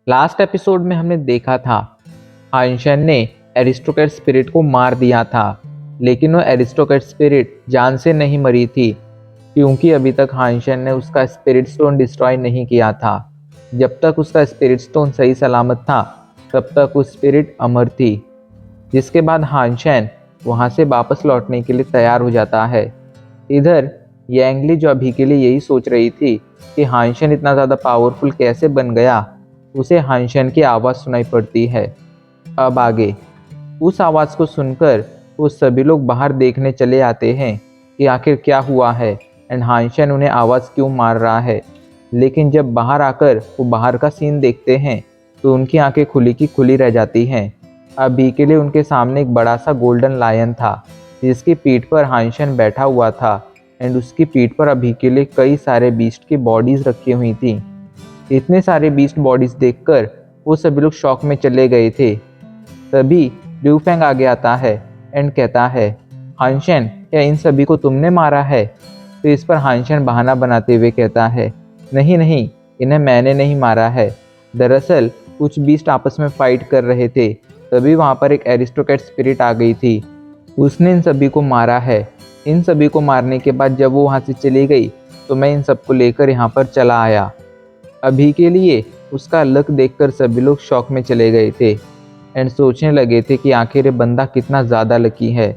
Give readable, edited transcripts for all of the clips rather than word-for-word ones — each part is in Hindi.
लास्ट एपिसोड में हमने देखा था हाइंशन ने एरिस्टोक्रेट स्पिरिट को मार दिया था, लेकिन वो एरिस्टोक्रेट स्पिरिट जान से नहीं मरी थी, क्योंकि अभी तक हाइंशन ने उसका स्पिरिट स्टोन डिस्ट्रॉय नहीं किया था। जब तक उसका स्पिरिट स्टोन सही सलामत था तब तक वो स्पिरिट अमर थी। जिसके बाद हाइंशन वहाँ से वापस लौटने के लिए तैयार हो जाता है। इधर यांगली जो अभी के लिए यही सोच रही थी कि हाइंशन इतना ज़्यादा पावरफुल कैसे बन गया, उसे हाइंशन की आवाज़ सुनाई पड़ती है। अब आगे उस आवाज़ को सुनकर वो सभी लोग बाहर देखने चले आते हैं कि आखिर क्या हुआ है एंड हाइंशन उन्हें आवाज़ क्यों मार रहा है। लेकिन जब बाहर आकर वो बाहर का सीन देखते हैं तो उनकी आंखें खुली की खुली रह जाती हैं। अभी के लिए उनके सामने एक बड़ा सा गोल्डन लायन था, जिसकी पीठ पर हाइंशन बैठा हुआ था एंड उसकी पीठ पर अभी के लिए कई सारे बीस्ट की बॉडीज रखी हुई थी। इतने सारे बीस्ट बॉडीज देखकर वो सभी लोग शॉक में चले गए थे। तभी ल्यू फेंग आगे आता है एंड कहता है, हाइंशन क्या इन सभी को तुमने मारा है? तो इस पर हाइंशन बहाना बनाते हुए कहता है, नहीं नहीं, इन्हें मैंने नहीं मारा है। दरअसल कुछ बीस्ट आपस में फाइट कर रहे थे, तभी वहाँ पर एक एरिस्टोक्रेट स्पिरिट आ गई थी, उसने इन सभी को मारा है। इन सभी को मारने के बाद जब वो वहाँ से चली गई तो मैं इन सबको लेकर यहाँ पर चला आया। अभी के लिए उसका लक देखकर सभी लोग शॉक में चले गए थे एंड सोचने लगे थे कि आखिर ये बंदा कितना ज़्यादा लकी है।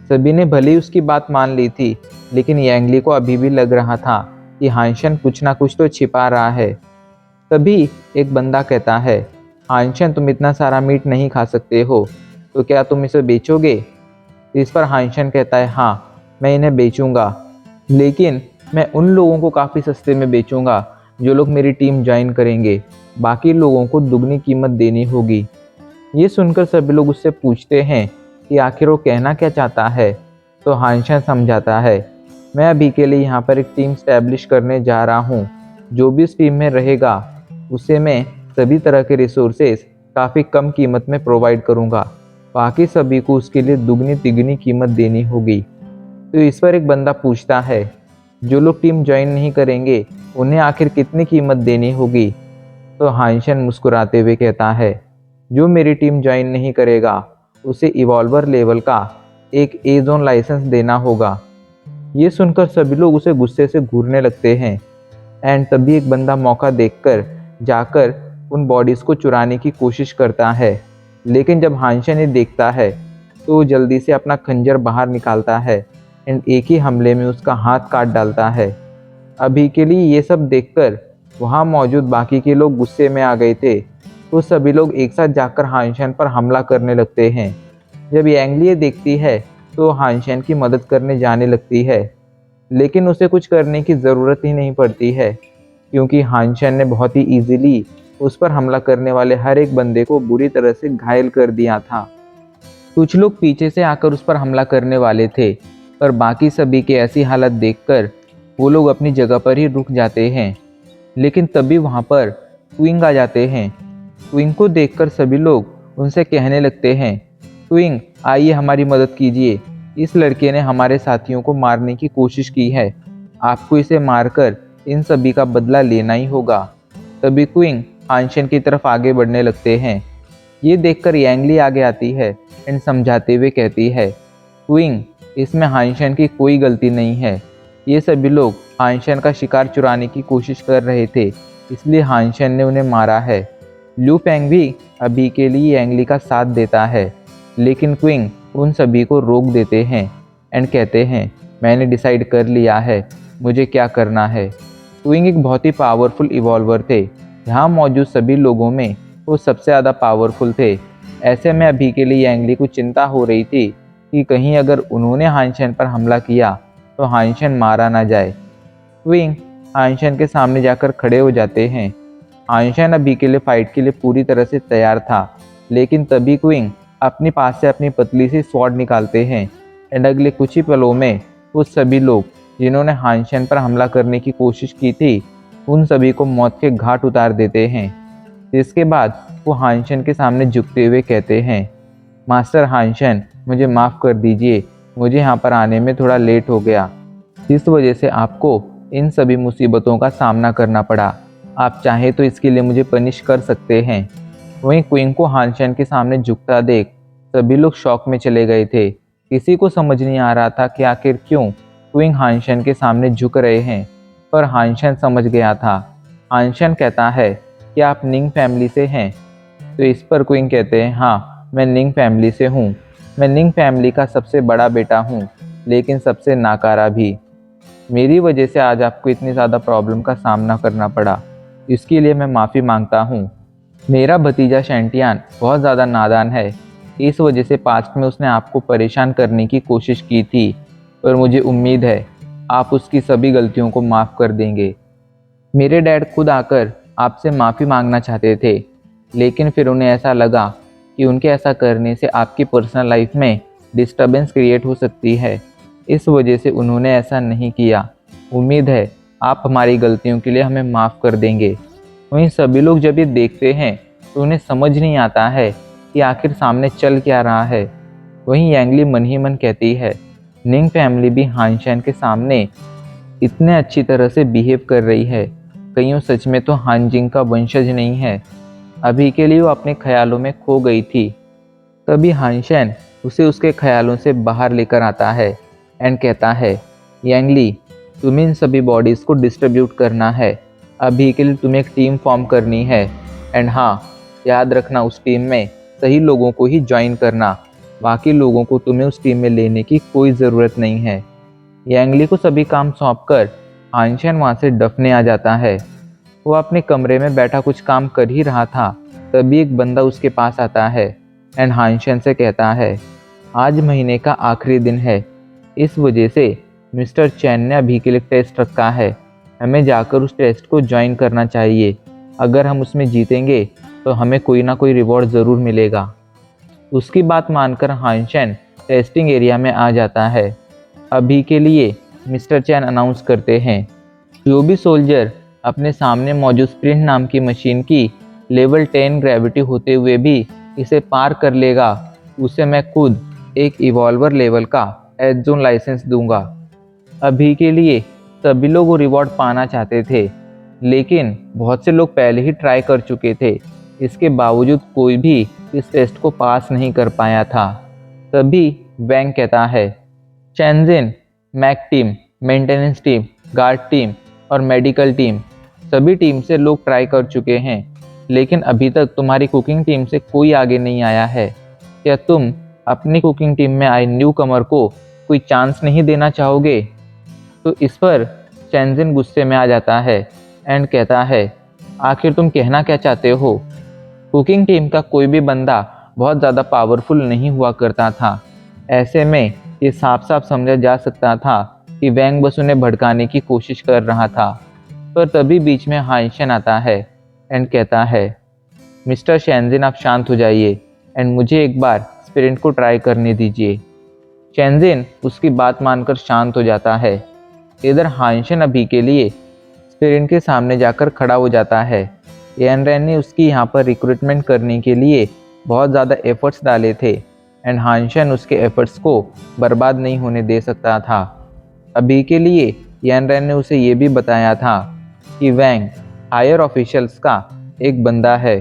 सभी ने भले ही उसकी बात मान ली थी, लेकिन यांगली को अभी भी लग रहा था कि हाइंशन कुछ ना कुछ तो छिपा रहा है। तभी एक बंदा कहता है, हाइंशन तुम इतना सारा मीट नहीं खा सकते हो, तो क्या तुम इसे बेचोगे? इस पर हाइंशन कहता है, हाँ मैं इन्हें बेचूंगा, लेकिन मैं उन लोगों को काफ़ी सस्ते में बेचूंगा जो लोग मेरी टीम ज्वाइन करेंगे। बाकी लोगों को दुगनी कीमत देनी होगी। ये सुनकर सभी लोग उससे पूछते हैं कि आखिर वो कहना क्या चाहता है। तो हाइंशन समझाता है, मैं अभी के लिए यहाँ पर एक टीम स्टैब्लिश करने जा रहा हूँ। जो भी इस टीम में रहेगा उसे मैं सभी तरह के रिसोर्सेज काफ़ी कम कीमत में प्रोवाइड करूँगा। बाकी सभी को उसके लिए दुगनी तिगनी कीमत देनी होगी। तो इस पर एक बंदा पूछता है, जो लोग टीम ज्वाइन नहीं करेंगे उन्हें आखिर कितनी कीमत देनी होगी? तो हाइंशन मुस्कुराते हुए कहता है, जो मेरी टीम ज्वाइन नहीं करेगा उसे इवॉल्वर लेवल का एक ए जोन लाइसेंस देना होगा। ये सुनकर सभी लोग उसे गुस्से से घूरने लगते हैं एंड तभी एक बंदा मौका देखकर जाकर उन बॉडीज़ को चुराने की कोशिश करता है। लेकिन जब हाइंशन ये देखता है तो वो जल्दी से अपना खंजर बाहर निकालता है एंड एक ही हमले में उसका हाथ काट डालता है। अभी के लिए ये सब देखकर वहाँ मौजूद बाकी के लोग गुस्से में आ गए थे, तो सभी लोग एक साथ जाकर हाइंशन पर हमला करने लगते हैं। जब यांगली ये देखती है तो हाइंशन की मदद करने जाने लगती है, लेकिन उसे कुछ करने की ज़रूरत ही नहीं पड़ती है, क्योंकि हाइंशन ने बहुत ही ईजिली उस पर हमला करने वाले हर एक बंदे को बुरी तरह से घायल कर दिया था। कुछ लोग पीछे से आकर उस पर हमला करने वाले थे, पर बाकी सभी की ऐसी हालत देखकर वो लोग अपनी जगह पर ही रुक जाते हैं। लेकिन तभी वहाँ पर ट्विंग आ जाते हैं। ट्विंग को देखकर सभी लोग उनसे कहने लगते हैं, ट्विंग आइए हमारी मदद कीजिए, इस लड़के ने हमारे साथियों को मारने की कोशिश की है, आपको इसे मारकर इन सभी का बदला लेना ही होगा। तभी ट्विंग हाइंशन की तरफ आगे बढ़ने लगते हैं। ये देखकर यांगली आगे आती है एंड समझाते हुए कहती है, ट्विंग इसमें हाइंशन की कोई गलती नहीं है, ये सभी लोग हाइंशन का शिकार चुराने की कोशिश कर रहे थे, इसलिए हाइंशन ने उन्हें मारा है। ल्यू फेंग भी अभी के लिए यांगली का साथ देता है, लेकिन क्विंग उन सभी को रोक देते हैं एंड कहते हैं, मैंने डिसाइड कर लिया है मुझे क्या करना है। क्विंग एक बहुत ही पावरफुल इवॉल्वर थे, यहाँ मौजूद सभी लोगों में वो सबसे ज़्यादा पावरफुल थे। ऐसे में अभी के लिए यांगली को चिंता हो रही थी कि कहीं अगर उन्होंने हाइंशन पर हमला किया तो हाइंशन मारा ना जाए। क्विंग हाइंशन के सामने जाकर खड़े हो जाते हैं। हाइंशन अभी के लिए फाइट के लिए पूरी तरह से तैयार था, लेकिन तभी क्विंग अपने पास से अपनी पतली सी स्वॉर्ड निकालते हैं एंड अगले कुछ ही पलों में वो सभी लोग जिन्होंने हाइंशन पर हमला करने की कोशिश की थी उन सभी को मौत के घाट उतार देते हैं। जिसके बाद वो हाइंशन के सामने झुकते हुए कहते हैं, मास्टर हाइंशन मुझे माफ़ कर दीजिए, मुझे यहाँ पर आने में थोड़ा लेट हो गया, इस वजह से आपको इन सभी मुसीबतों का सामना करना पड़ा। आप चाहे तो इसके लिए मुझे पनिश कर सकते हैं। वहीं क्विंग को हानशन के सामने झुकता देख सभी लोग शॉक में चले गए थे। किसी को समझ नहीं आ रहा था कि आखिर क्यों क्विंग हानशन के सामने झुक रहे हैं, पर हानशन समझ गया था। हानशन कहता है कि आप निंग फैमिली से हैं। तो इस पर क्विंग कहते हैं, हाँ मैं निंग फैमिली से हूँ। मैं निंग फैमिली का सबसे बड़ा बेटा हूँ, लेकिन सबसे नाकारा भी। मेरी वजह से आज आपको इतनी ज़्यादा प्रॉब्लम का सामना करना पड़ा, इसके लिए मैं माफ़ी मांगता हूँ। मेरा भतीजा शैंटियान बहुत ज़्यादा नादान है, इस वजह से पास्ट में उसने आपको परेशान करने की कोशिश की थी, पर मुझे उम्मीद है आप उसकी सभी गलतियों को माफ़ कर देंगे। मेरे डैड खुद आकर आपसे माफ़ी मांगना चाहते थे, लेकिन फिर उन्हें ऐसा लगा कि उनके ऐसा करने से आपकी पर्सनल लाइफ में डिस्टरबेंस क्रिएट हो सकती है, इस वजह से उन्होंने ऐसा नहीं किया। उम्मीद है आप हमारी गलतियों के लिए हमें माफ़ कर देंगे। वहीं सभी लोग जब ये देखते हैं तो उन्हें समझ नहीं आता है कि आखिर सामने चल क्या रहा है। वहीं यांगली मन ही मन कहती है, निंग फैमिली भी हानशैन के सामने इतने अच्छी तरह से बिहेव कर रही है, कहीं वो सच में तो हानजिंग का वंशज नहीं है। अभी के लिए वो अपने ख्यालों में खो गई थी। तभी हानशैन उसे उसके ख्यालों से बाहर लेकर आता है एंड कहता है, यांगली तुम्हें इन सभी बॉडीज़ को डिस्ट्रीब्यूट करना है। अभी के लिए तुम्हें एक टीम फॉर्म करनी है, एंड हाँ याद रखना उस टीम में सही लोगों को ही ज्वाइन करना, बाकी लोगों को तुम्हें उस टीम में लेने की कोई ज़रूरत नहीं है। यांगली को सभी काम सौंपकर हानशैन वहाँ से डफने आ जाता है। वो अपने कमरे में बैठा कुछ काम कर ही रहा था, तभी एक बंदा उसके पास आता है एंड हानशैन से कहता है, आज महीने का आखिरी दिन है, इस वजह से मिस्टर चैन ने अभी के लिए टेस्ट रखा है। हमें जाकर उस टेस्ट को ज्वाइन करना चाहिए। अगर हम उसमें जीतेंगे तो हमें कोई ना कोई रिवॉर्ड ज़रूर मिलेगा। उसकी बात मानकर हानशैन टेस्टिंग एरिया में आ जाता है। अभी के लिए मिस्टर चैन अनाउंस करते हैं, जो भी सोल्जर अपने सामने मौजूद स्प्रिंट नाम की मशीन की लेवल 10 ग्रेविटी होते हुए भी इसे पार कर लेगा, उसे मैं खुद एक इवॉल्वर लेवल का एज जोन लाइसेंस दूंगा। अभी के लिए सभी लोग वो रिवॉर्ड पाना चाहते थे, लेकिन बहुत से लोग पहले ही ट्राई कर चुके थे। इसके बावजूद कोई भी इस टेस्ट को पास नहीं कर पाया था। तभी वैंग कहता है, चैनजिन, mech team, maintenance team, guard team और मेडिकल टीम, सभी टीम से लोग ट्राई कर चुके हैं, लेकिन अभी तक तुम्हारी कुकिंग टीम से कोई आगे नहीं आया है। क्या तुम अपनी कुकिंग टीम में आए न्यू कमर को कोई चांस नहीं देना चाहोगे? तो इस पर चैनजिन गुस्से में आ जाता है एंड कहता है, आखिर तुम कहना क्या चाहते हो? कुकिंग टीम का कोई भी बंदा बहुत ज़्यादा पावरफुल नहीं हुआ करता था। ऐसे में ये साफ साफ समझा जा सकता था कि वैंग बस उन्हें भड़काने की कोशिश कर रहा था। पर तभी बीच में हानशैन आता है एंड कहता है, मिस्टर शैनजिन आप शांत हो जाइए एंड मुझे एक बार स्पिरिट को ट्राई करने दीजिए। शैनजिन उसकी बात मानकर शांत हो जाता है। इधर हानशैन अभी के लिए स्पिरिट के सामने जाकर खड़ा हो जाता है। यानरेन ने उसकी यहाँ पर रिक्रूटमेंट करने के लिए बहुत ज़्यादा एफर्ट्स डाले थे एंड हानशैन उसके एफर्ट्स को बर्बाद नहीं होने दे सकता था। अभी के लिए यानरेन ने उसे ये भी बताया था कि वैंग हायर ऑफिशियल्स का एक बंदा है।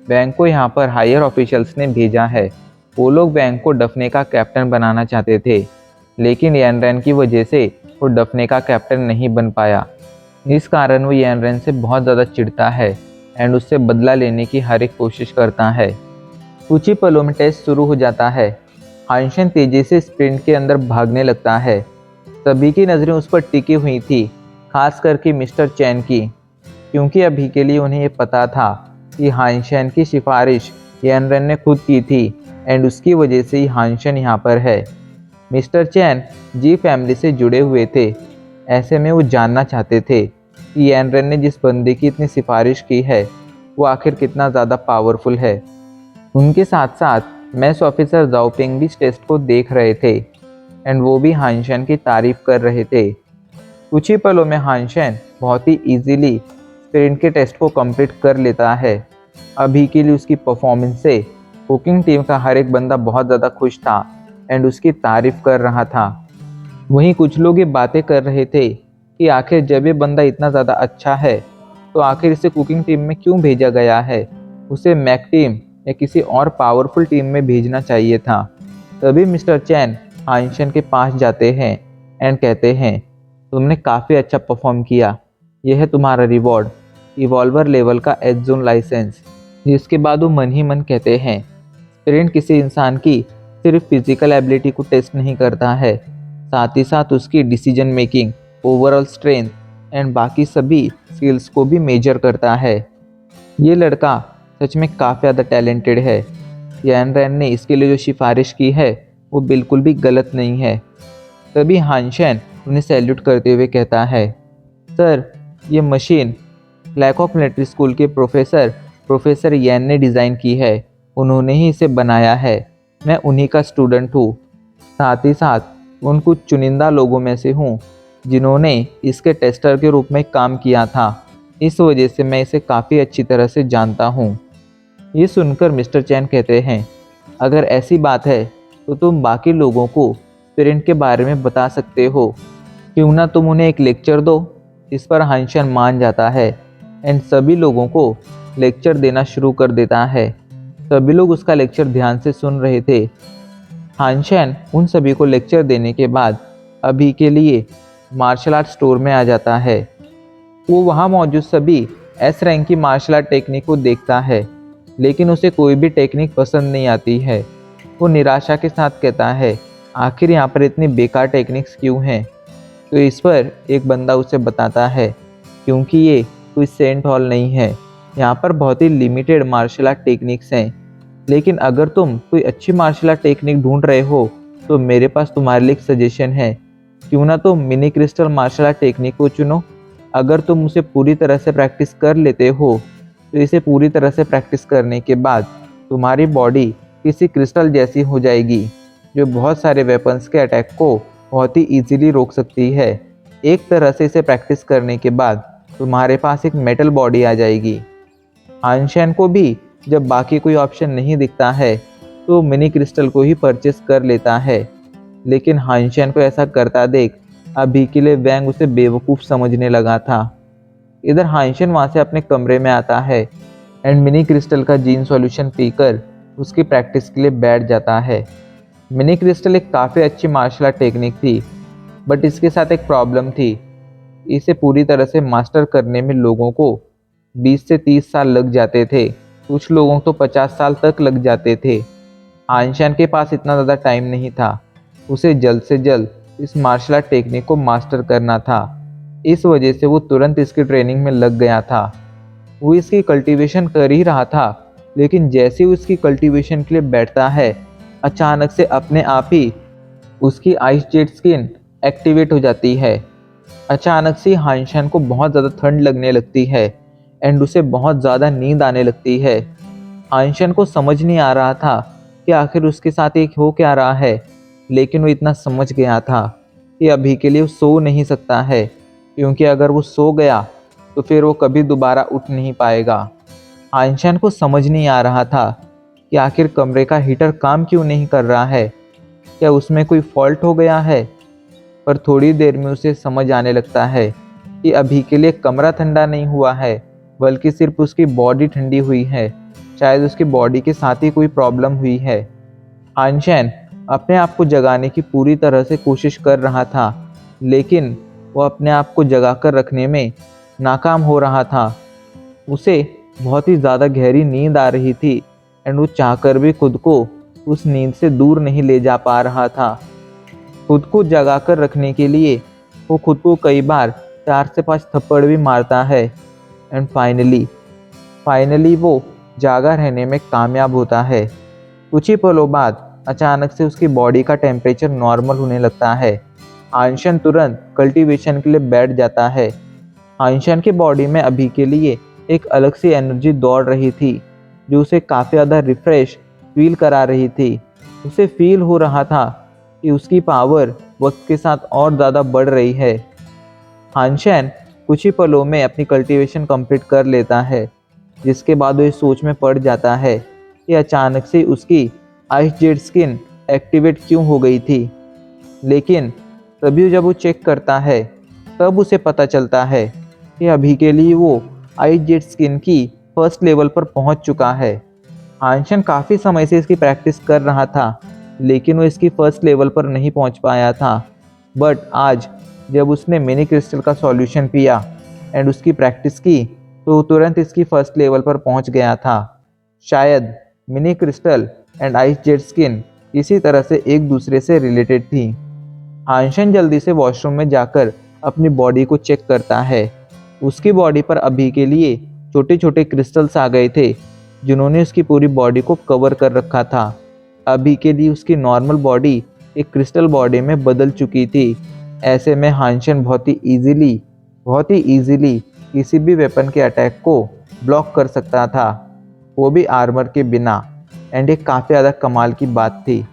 वैंग को यहाँ पर हायर ऑफिशियल्स ने भेजा है। वो लोग वैंग को डफने का कैप्टन बनाना चाहते थे, लेकिन यानरेन की वजह से वो डफने का कैप्टन नहीं बन पाया। इस कारण वो यानरेन से बहुत ज़्यादा चिढ़ता है एंड उससे बदला लेने की हर एक कोशिश करता है। कुछ ही पलों में टेस्ट शुरू हो जाता है। हानशैन तेजी से स्प्रिंट के अंदर भागने लगता है। सभी की नज़रें उस पर टिकी हुई थी, खास करके मिस्टर चैन की, क्योंकि अभी के लिए उन्हें ये पता था कि हानशैन की सिफारिश यानरेन ने खुद की थी एंड उसकी वजह से ही हानशैन यहाँ पर है। मिस्टर चैन जी फैमिली से जुड़े हुए थे। ऐसे में वो जानना चाहते थे कि यानरेन ने जिस बंदे की इतनी सिफारिश की है वो आखिर कितना ज़्यादा पावरफुल है। उनके साथ साथ मैस ऑफिसर जाओपिंग भी इस टेस्ट को देख रहे थे एंड वो भी हानशैन की तारीफ कर रहे थे। कुछ ही पलों में हानशैन बहुत ही इजीली स्प्रिंट के टेस्ट को कंप्लीट कर लेता है। अभी के लिए उसकी परफॉर्मेंस से कुकिंग टीम का हर एक बंदा बहुत ज़्यादा खुश था एंड उसकी तारीफ कर रहा था। वहीं कुछ लोग ये बातें कर रहे थे कि आखिर जब ये बंदा इतना ज़्यादा अच्छा है तो आखिर इसे कुकिंग टीम में क्यों भेजा गया है? उसे मैक टीम या किसी और पावरफुल टीम में भेजना चाहिए था। तभी मिस्टर चैन हाइंशन के पास जाते हैं एंड कहते हैं, तुमने काफ़ी अच्छा परफॉर्म किया, यह है तुम्हारा रिवॉर्ड, इवॉल्वर लेवल का एज जोन लाइसेंस। जिसके बाद वो मन ही मन कहते हैं, स्पिरिट किसी इंसान की सिर्फ फिजिकल एबिलिटी को टेस्ट नहीं करता है, साथ ही साथ उसकी decision making, overall strength and बाकी सभी स्किल्स को भी मेजर करता है। ये लड़का सच में काफ़ी ज़्यादा टैलेंटेड है। यान रैन ने इसके लिए जो सिफारिश की है वो बिल्कुल भी गलत नहीं है। तभी हानशेन उन्हें सैल्यूट करते हुए कहता है, सर, ये मशीन ब्लैकहॉक मिलिट्री स्कूल के प्रोफेसर यैन ने डिज़ाइन की है, उन्होंने ही इसे बनाया है, मैं उन्हीं का स्टूडेंट हूँ। साथ ही साथ उन कुछ चुनिंदा लोगों में से हूँ जिन्होंने इसके टेस्टर के रूप में काम किया था, इस वजह से मैं इसे काफ़ी अच्छी तरह से जानता हूँ। ये सुनकर मिस्टर चैन कहते हैं, अगर ऐसी बात है तो तुम बाकी लोगों को स्पिरिट के बारे में बता सकते हो, क्यों ना तुम उन्हें एक लेक्चर दो। इस पर हानशन मान जाता है एंड सभी लोगों को लेक्चर देना शुरू कर देता है। सभी लोग उसका लेक्चर ध्यान से सुन रहे थे। हानशन उन सभी को लेक्चर देने के बाद अभी के लिए मार्शल आर्ट स्टोर में आ जाता है। वो वहाँ मौजूद सभी एस रैंक की मार्शल आर्ट टेक्निक को देखता है, लेकिन उसे कोई भी टेक्निक पसंद नहीं आती है। वो निराशा के साथ कहता है, आखिर यहाँ पर इतनी बेकार टेक्निक्स क्यों हैं? तो इस पर एक बंदा उसे बताता है, क्योंकि ये कोई सेंट हॉल नहीं है, यहाँ पर बहुत ही लिमिटेड मार्शल आर्ट टेक्निक्स हैं। लेकिन अगर तुम कोई अच्छी मार्शल आर्ट टेक्निक ढूंढ रहे हो तो मेरे पास तुम्हारे लिए एक सजेशन है, क्यों ना तुम mini crystal martial art technique को चुनो। अगर तुम उसे पूरी तरह से प्रैक्टिस कर लेते हो तो इसे पूरी तरह से प्रैक्टिस करने के बाद तुम्हारी बॉडी किसी क्रिस्टल जैसी हो जाएगी, जो बहुत सारे वेपन्स के अटैक को बहुत ही इजीली रोक सकती है। एक तरह से इसे प्रैक्टिस करने के बाद तुम्हारे पास एक मेटल बॉडी आ जाएगी। हानशेन को भी जब बाकी कोई ऑप्शन नहीं दिखता है तो मिनी क्रिस्टल को ही परचेस कर लेता है। लेकिन हानशेन को ऐसा करता देख अभी के लिए वैंग उसे बेवकूफ़ समझने लगा था। इधर हानशेन वहाँ से अपने कमरे में आता है एंड मिनी क्रिस्टल का जीन सॉल्यूशन पीकर उसकी प्रैक्टिस के लिए बैठ जाता है। मिनी क्रिस्टल एक काफ़ी अच्छी मार्शल आर्ट टेक्निक थी, बट इसके साथ एक प्रॉब्लम थी। इसे पूरी तरह से मास्टर करने में लोगों को 20 से 30 साल लग जाते थे, कुछ लोगों को तो 50 साल तक लग जाते थे। हानशेन के पास इतना ज़्यादा टाइम नहीं था, उसे जल्द से जल्द इस मार्शल आर्ट टेक्निक को मास्टर करना था। इस वजह से वो तुरंत इसकी ट्रेनिंग में लग गया था। वो इसकी कल्टीवेशन कर ही रहा था, लेकिन जैसे ही उसकी कल्टीवेशन के लिए बैठता है, अचानक से अपने आप ही उसकी आइस जेट स्किन एक्टिवेट हो जाती है। अचानक से हानशेन को बहुत ज़्यादा ठंड लगने लगती है एंड उसे बहुत ज़्यादा नींद आने लगती है। हानशेन को समझ नहीं आ रहा था कि आखिर उसके साथ एक हो क्या रहा है, लेकिन वो इतना समझ गया था कि अभी के लिए वो सो नहीं सकता है, क्योंकि अगर वो सो गया तो फिर वो कभी दोबारा उठ नहीं पाएगा। हानशेन को समझ नहीं आ रहा था कि आखिर कमरे का हीटर काम क्यों नहीं कर रहा है, क्या उसमें कोई फॉल्ट हो गया है। पर थोड़ी देर में उसे समझ आने लगता है कि अभी के लिए कमरा ठंडा नहीं हुआ है, बल्कि सिर्फ उसकी बॉडी ठंडी हुई है। शायद उसकी बॉडी के साथ ही कोई प्रॉब्लम हुई है। हानशेन अपने आप को जगाने की पूरी तरह से कोशिश कर रहा था, लेकिन वो अपने आप को जगा कर रखने में नाकाम हो रहा था। उसे बहुत ही ज़्यादा गहरी नींद आ रही थी एंड वो चाहकर भी खुद को उस नींद से दूर नहीं ले जा पा रहा था। खुद को जगा कर रखने के लिए वो खुद को कई बार 4 से 5 थप्पड़ भी मारता है एंड फाइनली वो जागा रहने में कामयाब होता है। कुछ ही पलों बाद अचानक से उसकी बॉडी का टेम्परेचर नॉर्मल होने लगता है। हानशेन तुरंत कल्टीवेशन के लिए बैठ जाता है। हानशेन की बॉडी में अभी के लिए एक अलग सी एनर्जी दौड़ रही थी, जो उसे काफ़ी ज़्यादा रिफ्रेश फील करा रही थी। उसे फील हो रहा था कि उसकी पावर वक्त के साथ और ज़्यादा बढ़ रही है। हानशेन कुछ ही पलों में अपनी कल्टीवेशन कंप्लीट कर लेता है, जिसके बाद वो इस सोच में पड़ जाता है कि अचानक से उसकी आइस जेट स्किन एक्टिवेट क्यों हो गई थी। लेकिन तभी जब वो चेक करता है तब उसे पता चलता है कि अभी के लिए वो आइस जेट स्किन की फर्स्ट लेवल पर पहुंच चुका है। हानशन काफ़ी समय से इसकी प्रैक्टिस कर रहा था, लेकिन वो इसकी फर्स्ट लेवल पर नहीं पहुंच पाया था। बट आज जब उसने मिनी क्रिस्टल का सॉल्यूशन पिया एंड उसकी प्रैक्टिस की, तो तुरंत इसकी फर्स्ट लेवल पर पहुंच गया था। शायद mini crystal and ice jet skin इसी तरह से एक दूसरे से रिलेटेड थी। हानशन जल्दी से वॉशरूम में जाकर अपनी बॉडी को चेक करता है। उसकी बॉडी पर अभी के लिए छोटे छोटे क्रिस्टल्स आ गए थे, जिन्होंने उसकी पूरी बॉडी को कवर कर रखा था। अभी के लिए उसकी नॉर्मल बॉडी एक क्रिस्टल बॉडी में बदल चुकी थी। ऐसे में हानशन बहुत ही इजीली किसी भी वेपन के अटैक को ब्लॉक कर सकता था, वो भी आर्मर के बिना। एंड ये काफ़ी ज़्यादा कमाल की बात थी।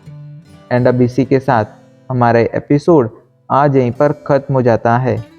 एंड अब इसी के साथ हमारा एपिसोड आज यहीं पर ख़त्म हो जाता है।